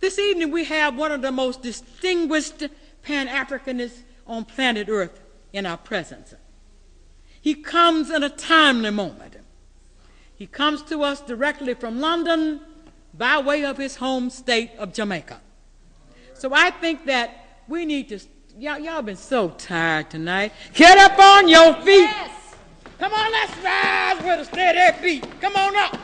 This evening we have one of the most distinguished Pan-Africanists on planet Earth in our presence. He comes in a timely moment. He comes to us directly from London by way of his home state of Jamaica. So I think that we need to, y'all been so tired tonight. Get up on your feet. Yes. Come on, let's rise with a steady beat. Come on up.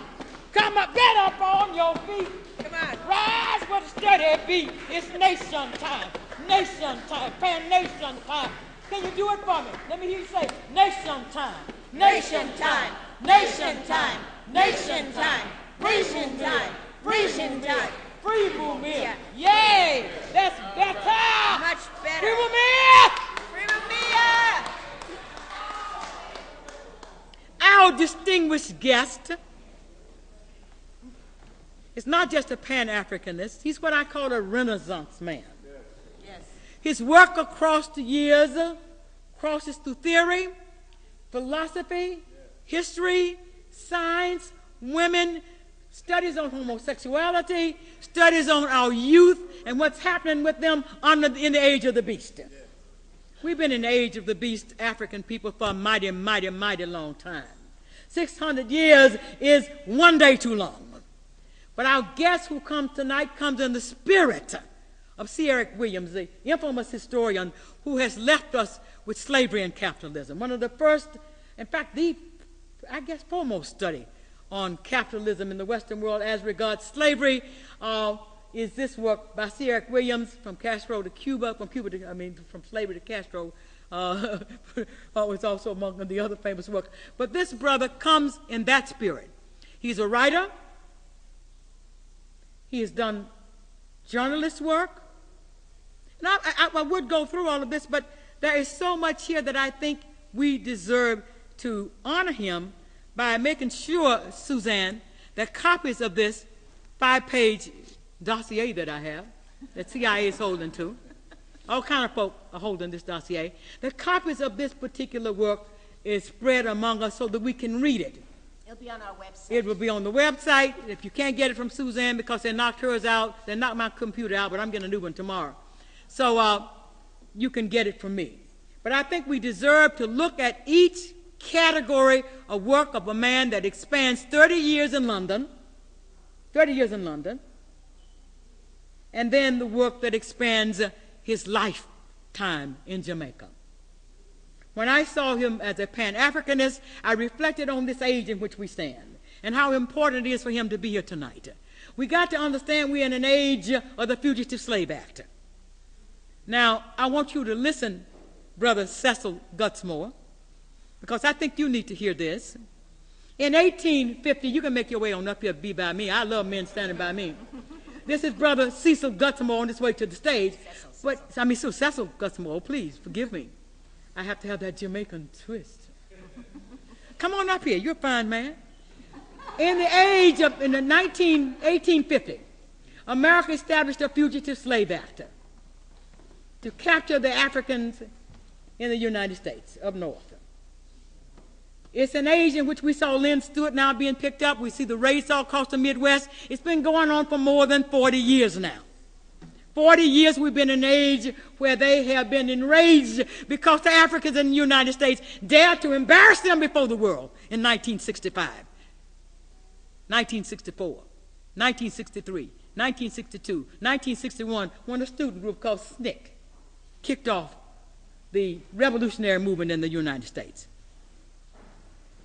Come up, get up on your feet. Come on. Rise with a steady beat. It's nation time. Nation time. Pan-nation time. Can you do it for me? Let me hear you say, nation time. Nation time. Nation time. Nation time. Nation time. Nation time. Free Bumia. Yay! That's better. Much better. Free Bumia. Free Bumia. Our distinguished guest is not just a Pan-Africanist. He's what I call a Renaissance man. Yes. His work across the years crosses through theory, philosophy, history, science, women, studies on homosexuality, studies on our youth and what's happening with them in the age of the beast. We've been in the age of the beast, African people, for a mighty, mighty, mighty long time. 600 years is one day too long. But our guest who comes tonight comes in the spirit of C. Eric Williams, the infamous historian who has left us with slavery and capitalism. One of the first, in fact, the, I guess, foremost study on capitalism in the Western world as regards slavery is this work by C. Eric Williams, From Castro to Cuba, from slavery to Castro, was also among the other famous work. But this brother comes in that spirit. He's a writer. He has done journalist work. And I would go through all of this, but there is so much here that I think we deserve to honor him by making sure, Suzanne, that copies of this 5-page dossier that I have, that CIA is holding to, all kind of folk are holding this dossier, that copies of this particular work is spread among us so that we can read it. It'll be on our website. It will be on the website. If you can't get it from Suzanne because they knocked hers out, they knocked my computer out, but I'm getting a new one tomorrow. So you can get it from me. But I think we deserve to look at each category of work of a man that expands 30 years in London, and then the work that expands his lifetime in Jamaica. When I saw him as a Pan-Africanist, I reflected on this age in which we stand and how important it is for him to be here tonight. We got to understand we're in an age of the Fugitive Slave Act. Now, I want you to listen, Brother Cecil GUTZMORE, because I think you need to hear this. In 1850, you can make your way on up here, be by me. I love men standing by me. This is Brother Cecil GUTZMORE on his way to the stage. Cecil GUTZMORE, please, forgive me. I have to have that Jamaican twist. Come on up here, you're a fine man. In the 1850, America established a Fugitive Slave Act to capture the Africans in the United States up north. It's an age in which we saw Lynn Stewart now being picked up. We see the raids all across the Midwest. It's been going on for more than 40 years now. 40 years we've been in an age where they have been enraged because the Africans in the United States dared to embarrass them before the world in 1965, 1964, 1963, 1962, 1961, when a student group called SNCC kicked off the revolutionary movement in the United States.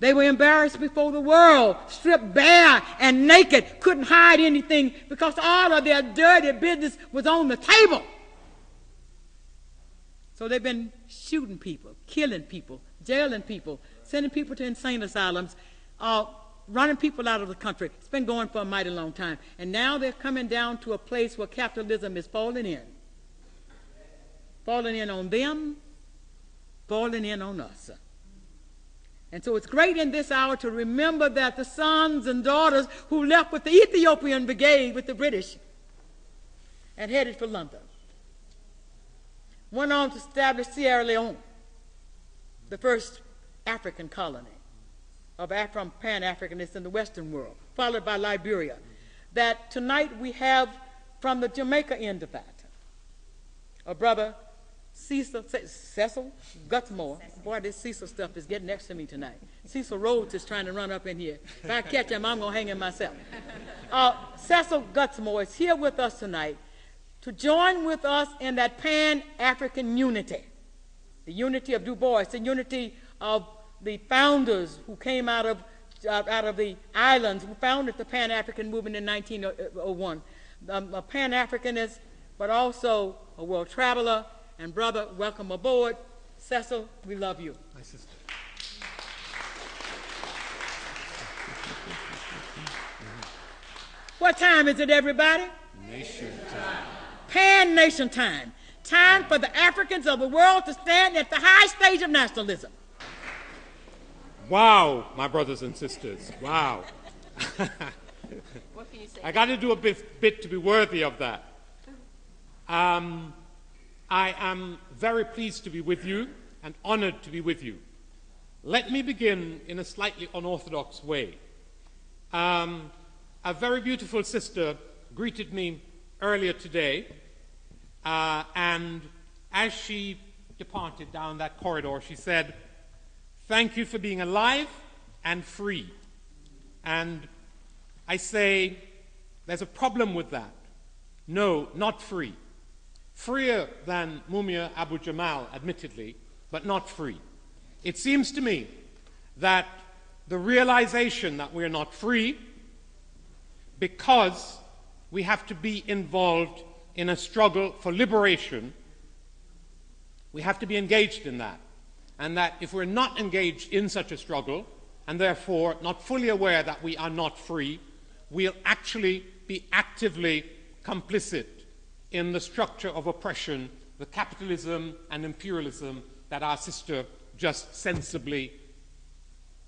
They were embarrassed before the world, stripped bare and naked, couldn't hide anything because all of their dirty business was on the table. So they've been shooting people, killing people, jailing people, sending people to insane asylums, running people out of the country. It's been going for a mighty long time. And now they're coming down to a place where capitalism is falling in. Falling in on them, falling in on us. And so it's great in this hour to remember that the sons and daughters who left with the Ethiopian Brigade with the British and headed for London went on to establish Sierra Leone, the first African colony of Pan-Africanists in the Western world, followed by Liberia. That tonight we have from the Jamaica end of that, a brother Cecil GUTZMORE. Boy, this Cecil stuff is getting next to me tonight. Cecil Rhodes is trying to run up in here. If I catch him, I'm going to hang him myself. Cecil GUTZMORE is here with us tonight to join with us in that Pan-African unity, the unity of Du Bois, the unity of the founders who came out of the islands, who founded the Pan-African movement in 1901. A Pan-Africanist, but also a world traveler. And brother, welcome aboard. Cecil, we love you. My sister. What time is it, everybody? Nation time. Pan-nation time. Time for the Africans of the world to stand at the high stage of nationalism. Wow, my brothers and sisters. Wow. What can you say? I got to do a bit to be worthy of that. I am very pleased to be with you and honored to be with you. Let me begin in a slightly unorthodox way. A very beautiful sister greeted me earlier today, and as she departed down that corridor, she said, "Thank you for being alive and free." And I say, there's a problem with that. No, not free. Freer than Mumia Abu Jamal, admittedly, but not free. It seems to me that the realization that we're not free because we have to be involved in a struggle for liberation, we have to be engaged in that. And that if we're not engaged in such a struggle, and therefore not fully aware that we are not free, we'll actually be actively complicit in the structure of oppression, the capitalism and imperialism that our sister just sensibly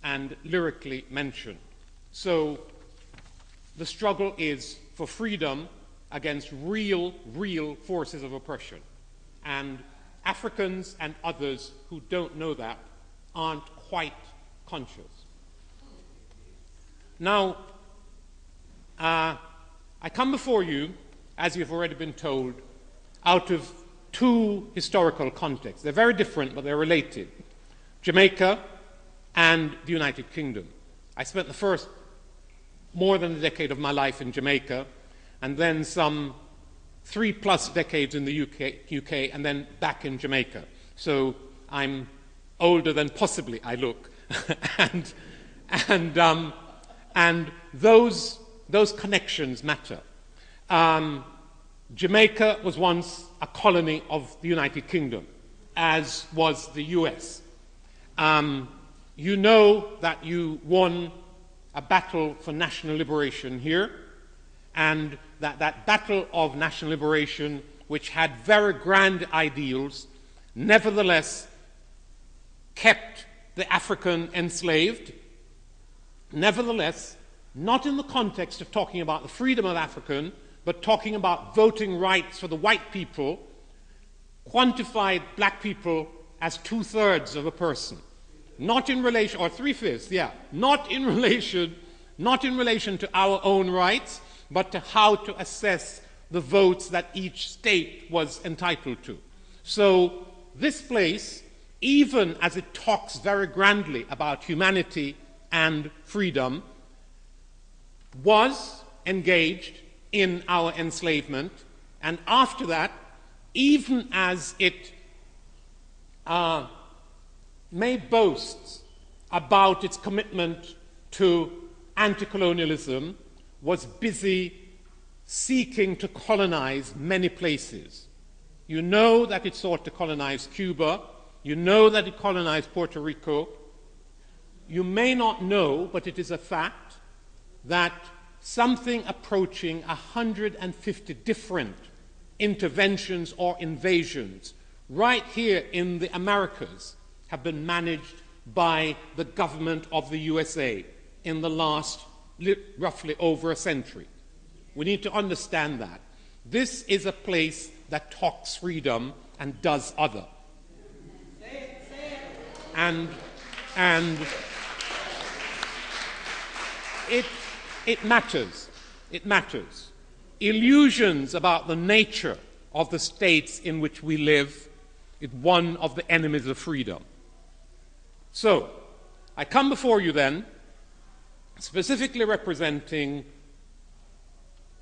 and lyrically mentioned. So the struggle is for freedom against real forces of oppression. And Africans and others who don't know that aren't quite conscious. Now, I come before you, as you've already been told, out of two historical contexts. They're very different, but they're related. Jamaica and the United Kingdom. I spent the first more than a decade of my life in Jamaica, and then some 3+ decades in the UK, and then back in Jamaica. So I'm older than possibly I look. and those connections matter. Jamaica was once a colony of the United Kingdom, as was the US. You know that you won a battle for national liberation here, and that battle of national liberation, which had very grand ideals, nevertheless kept the African enslaved, nevertheless, not in the context of talking about the freedom of African, but talking about voting rights for the white people, quantified black people as 2/3 of a person. Not in relation, or 3/5, yeah, not in relation to our own rights, but to how to assess the votes that each state was entitled to. So this place, even as it talks very grandly about humanity and freedom, was engaged in our enslavement, and after that, even as it made boasts about its commitment to anti-colonialism, was busy seeking to colonize many places. You know that it sought to colonize Cuba. You know that it colonized Puerto Rico. You may not know, but it is a fact, that something approaching 150 different interventions or invasions right here in the Americas have been managed by the government of the USA in the last roughly over a century. We need to understand that. This is a place that talks freedom and does other. And it matters. It matters. illusions about the nature of the states in which we live is one of the enemies of freedom. So, I come before you then, specifically representing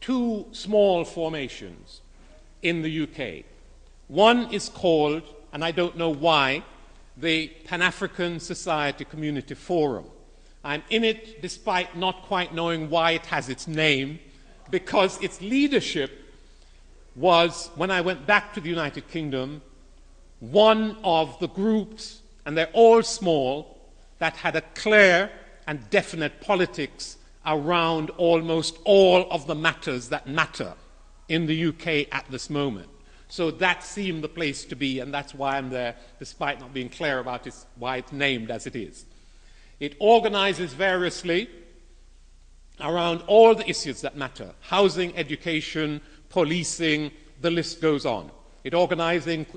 two small formations in the UK. One is called, and I don't know why, the Pan-African Society Community Forum. I'm in it despite not quite knowing why it has its name, because its leadership was, when I went back to the United Kingdom, one of the groups, and they're all small, that had a clear and definite politics around almost all of the matters that matter in the UK at this moment. So that seemed the place to be, and that's why I'm there, despite not being clear about why it's named as it is. It organizes variously around all the issues that matter: housing, education, policing, the list goes on. It organizes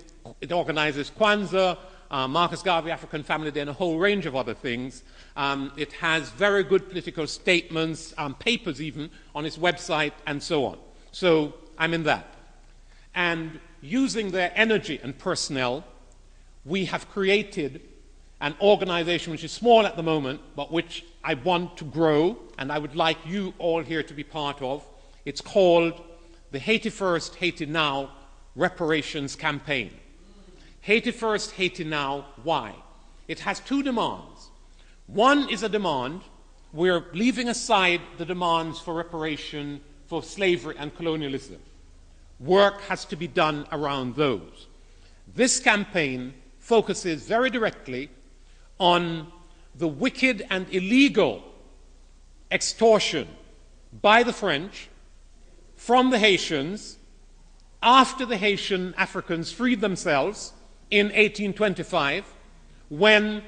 Kwanzaa, Marcus Garvey African Family Day, and a whole range of other things. It has very good political statements, papers even, on its website, and so on. So I'm in that. And using their energy and personnel, we have created an organization which is small at the moment, but which I want to grow, and I would like you all here to be part of. It's called the Haiti First, Haiti Now Reparations Campaign. Haiti First, Haiti Now, why? It has two demands. One is a demand, we're leaving aside the demands for reparation for slavery and colonialism. Work has to be done around those. This campaign focuses very directly on the wicked and illegal extortion by the French from the Haitians after the Haitian Africans freed themselves in 1825, when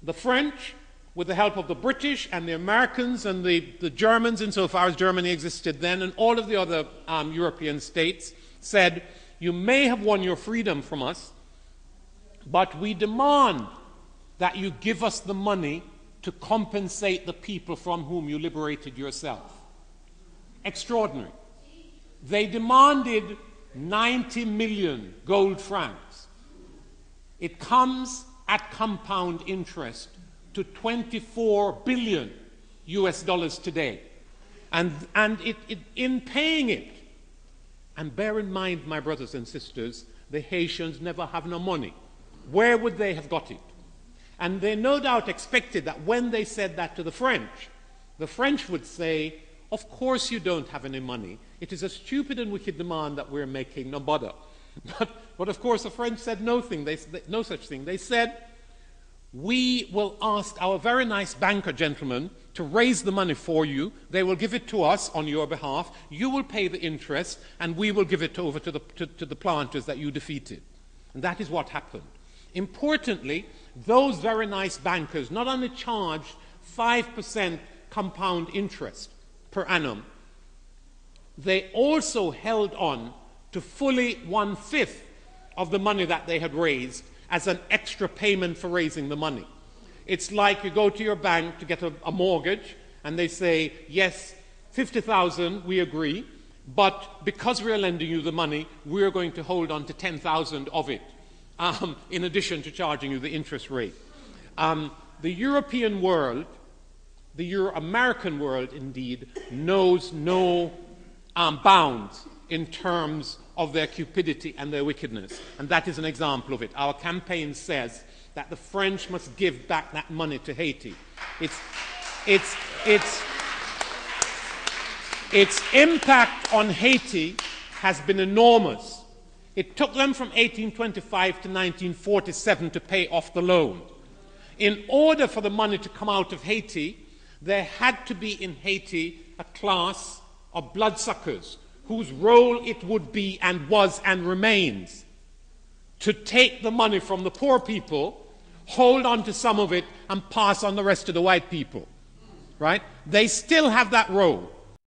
the French, with the help of the British and the Americans and the Germans, insofar as Germany existed then, and all of the other European states, said, you may have won your freedom from us, but we demand that you give us the money to compensate the people from whom you liberated yourself. Extraordinary. They demanded 90 million gold francs. It comes at compound interest to 24 billion US dollars today. And in paying it, and bear in mind, my brothers and sisters, the Haitians never have no money. Where would they have got it? And they no doubt expected that when they said that to the French would say, of course you don't have any money. It is a stupid and wicked demand that we're making, no bother. But of course the French said no such thing. They said, we will ask our very nice banker gentlemen to raise the money for you. They will give it to us on your behalf. You will pay the interest, and we will give it over to the planters that you defeated. And that is what happened. Importantly, those very nice bankers not only charged 5% compound interest per annum, they also held on to fully 1/5 of the money that they had raised as an extra payment for raising the money. It's like you go to your bank to get a mortgage, and they say, yes, 50,000, we agree, but because we're lending you the money, we're going to hold on to 10,000 of it, in addition to charging you the interest rate. The European world, the Euro-American world, indeed, knows no bounds in terms of their cupidity and their wickedness. And that is an example of it. Our campaign says that the French must give back that money to Haiti. Its impact on Haiti has been enormous. It took them from 1825 to 1947 to pay off the loan. In order for the money to come out of Haiti, there had to be in Haiti a class of bloodsuckers whose role it would be and was and remains to take the money from the poor people, hold on to some of it, and pass on the rest to the white people. Right? They still have that role.